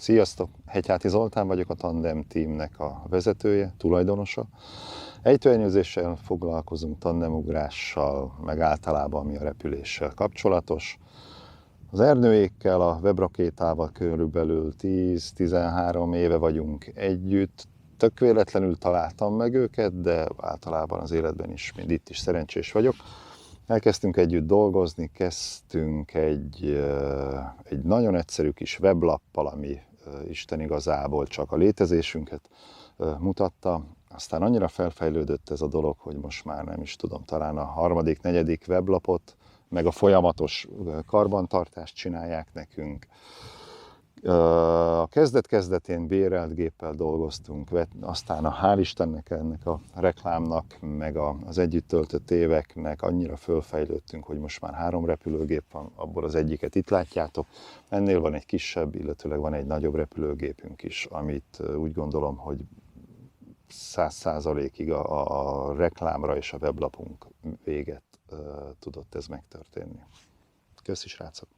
Sziasztok! Hegyháti Zoltán vagyok, a Tandem Teamnek a vezetője, tulajdonosa. Ejtőernyőzéssel foglalkozunk, tandemugrással, meg általában ami a repüléssel kapcsolatos. Az Ernőékkel, a Webrakétával körülbelül 10-13 éve vagyunk együtt. Tök véletlenül találtam meg őket, de általában az életben is, mind itt is szerencsés vagyok. Elkezdtünk együtt dolgozni, kezdtünk egy nagyon egyszerű kis weblappal, ami Isten igazából csak a létezésünket mutatta. Aztán annyira felfejlődött ez a dolog, hogy most már nem is tudom, talán a harmadik, negyedik weblapot, meg a folyamatos karbantartást csinálják nekünk. A kezdet-kezdetén bérelt géppel dolgoztunk, aztán hál' Istennek ennek a reklámnak, meg az együtt töltött éveknek annyira fölfejlődtünk, hogy most már 3 repülőgép van, abból az egyiket itt látjátok. Ennél van egy kisebb, illetőleg van egy nagyobb repülőgépünk is, amit úgy gondolom, hogy 100%-ig a reklámra és a weblapunk véget tudott ez megtörténni. Köszi, srácok!